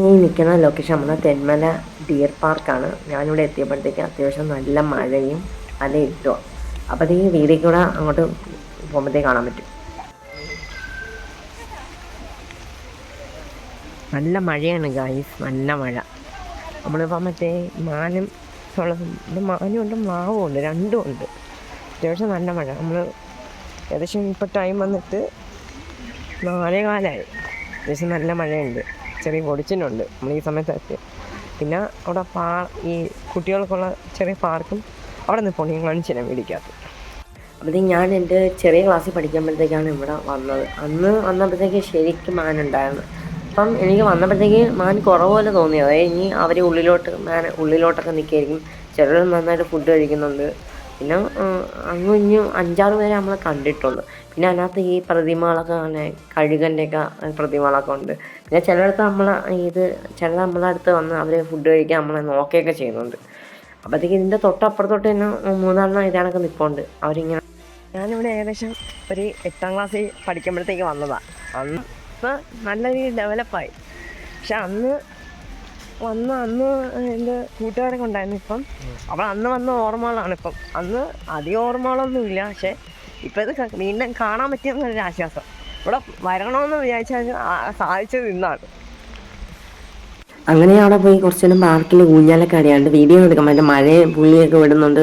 ഈ നിൽക്കുന്ന ലൊക്കേഷൻ നമ്മുടെ തെന്മല ഡിയർ പാർക്കാണ്. ഞാനിവിടെ എത്തിയപ്പോഴത്തേക്ക് അത്യാവശ്യം നല്ല മഴയും നല്ല ഇരുട്ടുമാണ്. അപ്പോൾ ഈ വീഡിയോ കൂടെ അങ്ങോട്ട് പോകുമ്പോഴത്തേക്ക് കാണാൻ പറ്റും. നല്ല മഴയാണ് ഗായ്സ്, നല്ല മഴ. നമ്മളിപ്പോൾ മറ്റേ മാനും മാനും ഉണ്ട്, മാവും ഉണ്ട്, രണ്ടും ഉണ്ട്. അത്യാവശ്യം നല്ല മഴ. നമ്മൾ ഏകദേശം ഇപ്പോൾ ടൈം വന്നിട്ട് 4:15. അത്യാവശ്യം നല്ല മഴയുണ്ട്, ചെറിയ പൊടിച്ചിട്ടുണ്ട് നമ്മൾ ഈ സമയത്തൊക്കെ. പിന്നെ അവിടെ ഈ കുട്ടികൾക്കുള്ള ചെറിയ പാർക്കും അവിടെ നിൽപ്പുണ്ട്, ഞാൻ കാണിച്ചു തരാം വീടിക്കകത്ത്. അപ്പോഴത്തേക്ക് ഞാൻ എൻ്റെ ചെറിയ ക്ലാസ്സിൽ പഠിക്കുമ്പോഴത്തേക്കാണ് ഇവിടെ വന്നത്. അന്ന് വന്നപ്പോഴത്തേക്ക് ശരിക്കും മാനുണ്ടായിരുന്നു. അപ്പം എനിക്ക് വന്നപ്പോഴത്തേക്ക് മാൻ കുറവ് പോലെ തോന്നി. അതായത് ഇനി അവർ ഉള്ളിലോട്ടൊക്കെ നിൽക്കുകയായിരിക്കും. ചിലർ നന്നായിട്ട് ഫുഡ് കഴിക്കുന്നുണ്ട്. പിന്നെ അങ്ങും ഇങ്ങും 5-6 പേരെ നമ്മൾ കണ്ടിട്ടുള്ളൂ. പിന്നെ അതിനകത്ത് ഈ പ്രതിമകളൊക്കെ കഴുകൻ്റെയൊക്കെ പ്രതിമകളൊക്കെ ഉണ്ട്. പിന്നെ ചിലയിടത്ത് ചിലർ നമ്മളെ അടുത്ത് വന്ന് അവർ ഫുഡ് കഴിക്കാൻ നമ്മളെ നോക്കുകയൊക്കെ ചെയ്യുന്നുണ്ട്. അപ്പോഴത്തേക്ക് ഇതിൻ്റെ തൊട്ടപ്പുറത്തോട്ട് തന്നെ 3-4 ഇതാണൊക്കെ നിൽപ്പുണ്ട്. അവരിങ്ങനെ ഞാനിവിടെ ഏകദേശം ഒരു 8ാം ക്ലാസ്സിൽ പഠിക്കുമ്പോഴത്തേക്ക് വന്നതാണ്. അന്ന് ഇപ്പോൾ നല്ല രീതിയിൽ ഡെവലപ്പായി. പക്ഷെ അന്ന് എൻ്റെ കൂട്ടുകാരൊക്കെ ഉണ്ടായിരുന്നു. ഇപ്പം അന്ന് വന്ന ഓർമ്മകളാണ്. ഇപ്പം അന്ന് അധികം ഓർമ്മകളൊന്നുമില്ല. പക്ഷേ ഇപ്പം ഇത് വീണ്ടും കാണാൻ പറ്റിയെന്നൊരു ആശ്വാസം. ഇവിടെ വരണമെന്ന് വിചാരിച്ചാൽ സാധിച്ചത് ഇന്നാണ്. അങ്ങനെ അവിടെ പോയി കുറച്ച് നേരം പാർക്കിൽ ഊഞ്ഞാലൊക്കെ അടിയാണ്ട് വീഡിയോ എടുക്കാൻ പറ്റും. മഴയും പുള്ളിയൊക്കെ വിടുന്നുണ്ട്.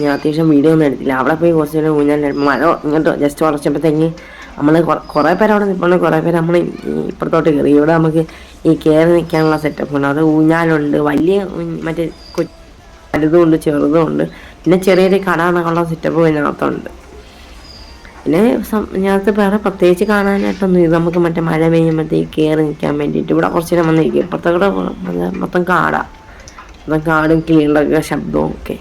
ഞാൻ അത്യാവശ്യം വീഡിയോ ഒന്നും എടുത്തില്ല. അവിടെ പോയി കുറച്ച് നേരം ഊഞ്ഞാലിടുമ്പോൾ മഴ ഇങ്ങോട്ട് ജസ്റ്റ് ഉറച്ചപ്പോഴത്തേക്ക് നമ്മൾ കുറേ പേര് അവിടെ നിൽപ്പുണ്ട്. കുറേ പേര് നമ്മൾ ഇപ്പുറത്തോട്ട് കയറി. ഇവിടെ നമുക്ക് ഈ കയറി നിൽക്കാനുള്ള സെറ്റപ്പ് ഉണ്ട്. അത് ഊഞ്ഞാലുണ്ട്, വലിയ മറ്റേ വലുതുമുണ്ട്, ചെറുതുമുണ്ട്. പിന്നെ ചെറിയൊരു കടകളൊക്കെയുള്ള സെറ്റപ്പ് ഇതിനകത്തുണ്ട്. പിന്നെ ഇതിനകത്ത് വേറെ പ്രത്യേകിച്ച് കാണാനായിട്ടൊന്നും ഇത് നമുക്ക് മറ്റേ മഴ പെയ്യുമ്പോഴത്തേക്ക് കയറി നിൽക്കാൻ വേണ്ടിയിട്ട് ഇവിടെ കുറച്ച് നേരം വന്നിരിക്കും. ഇപ്പുറത്തെ കൂടെ മൊത്തം കാടാണ്. കാടും കിളികളുടെ ശബ്ദവും ഒക്കെ.